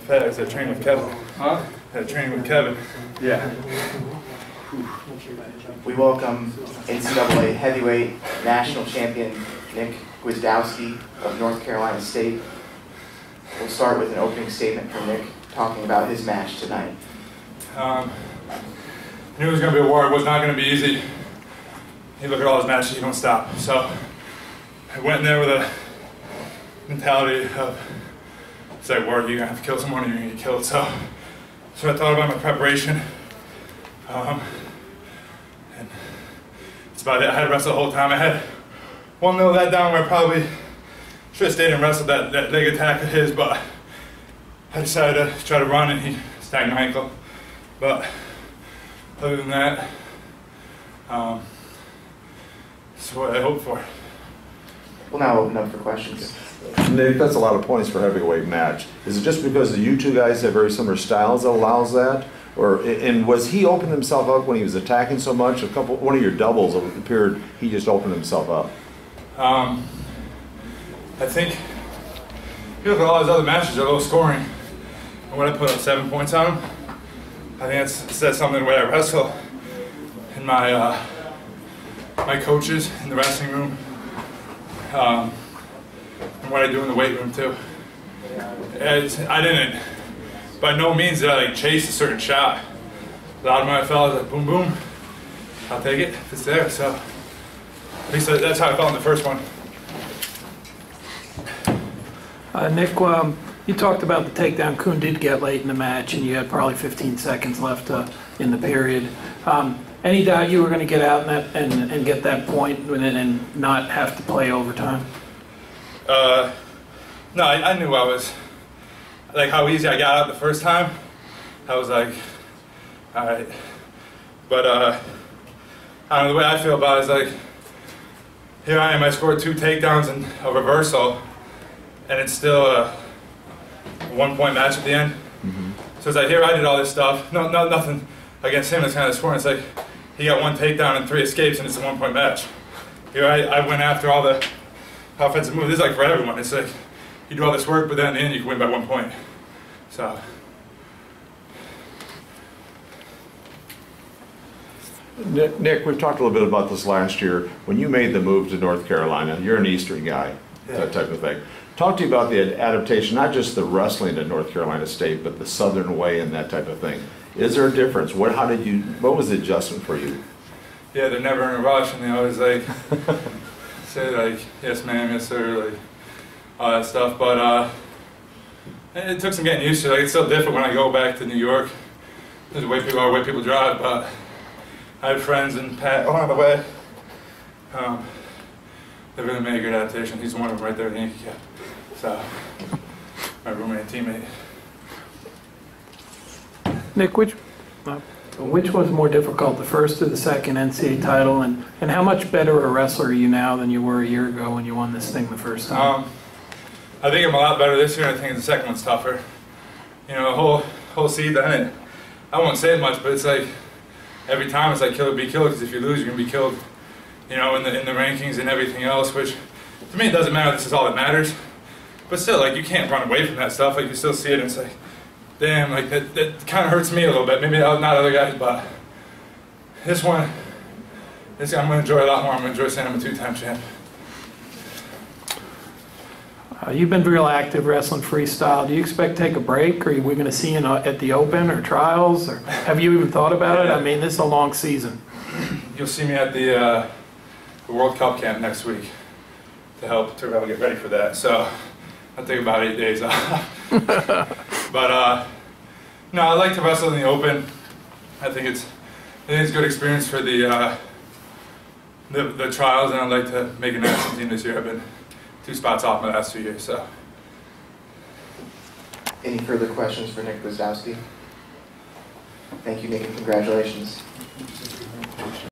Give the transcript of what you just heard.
I said training with Kevin. Huh? Training with Kevin. Yeah. We welcome NCAA heavyweight national champion Nick Gwiazdowski of North Carolina State. We'll start with an opening statement from Nick talking about his match tonight. I knew it was going to be a war. It was not going to be easy. You look at all his matches, you don't stop. So I went in there with a mentality of, it's like war, you're going to have to kill someone or you're going to get killed. So I thought about my preparation. And that's about it. I had to wrestle the whole time. I had 1-0 that down where I probably should have stayed and wrestled that leg attack of his, but I decided to try to run and he snagged my ankle. But other than that, that's what I hoped for. We'll now open up for questions. Nick, that's a lot of points for a heavyweight match. Is it just because you two guys have very similar styles that allows that? And was he opening himself up when he was attacking so much? One of your doubles appeared he just opened himself up. I think you look at all his other matches, they're low scoring. And when I put up 7 points on him, I think that says something the way I wrestle. And my my coaches in the wrestling room, and what I do in the weight room too. I didn't, by no means did I like chase a certain shot. A lot of my fellas like boom boom, I'll take it if it's there. So at least that's how I felt in the first one. Nick, you talked about the takedown Coon did get late in the match, and you had probably 15 seconds left in the period. Any doubt you were going to get out in that and get that point and not have to play overtime? No, I knew I was, like how easy I got out the first time. I was like, all right. But I don't know, the way I feel about it is like, here I am, I scored 2 takedowns and a reversal, and it's still a 1-point match at the end. Mm-hmm. So it's like, here I did all this stuff, nothing against him, it's kind of scoring. It's like, he got 1 takedown and 3 escapes, and it's a 1-point match. Here I went after all the offensive moves. This is like for everyone. It's like, you do all this work, but then in the end you can win by 1 point. So. Nick, we've talked a little bit about this last year. When you made the move to North Carolina, you're an Eastern guy, that type of thing. Talk to you about the adaptation, not just the wrestling at North Carolina State, but the Southern way and that type of thing. Is there a difference? What was the adjustment for you? Yeah, they're never in a rush, and they always like say like, yes ma'am, yes sir, like all that stuff. But it took some getting used to. Like, it's so different when I go back to New York. There's the way people are, the way people drive. But I have friends and Pat along the way. They really made a good adaptation. He's one of them right there at the Yankee cap. So my roommate and teammate. Nick, which was more difficult, the first or the second NCAA title, and how much better a wrestler are you now than you were a year ago when you won this thing the first time? I think I'm a lot better this year. I think the second one's tougher. You know, the whole season, I won't say it much, but it's like every time it's like kill or be killed, because if you lose, you're gonna be killed. You know, in the rankings and everything else, which to me it doesn't matter. This is all that matters. But still, like, you can't run away from that stuff. Like, you still see it, and it's like, damn, like that kind of hurts me a little bit. Maybe not other guys, but this one, I'm gonna enjoy a lot more. I'm gonna enjoy saying I'm a 2-time champ. You've been real active wrestling freestyle. Do you expect to take a break? Or are we going to see you at the Open or trials? Or have you even thought about it? I mean, this is a long season. You'll see me at the World Cup camp next week to help get ready for that. So I'll take about 8 days off. But no, I like to wrestle in the Open. I think it's a good experience for the trials, and I'd like to make a national team this year. I've been 2 spots off my last 2 years. So. Any further questions for Nick Gwiazdowski? Thank you, Nick, and congratulations.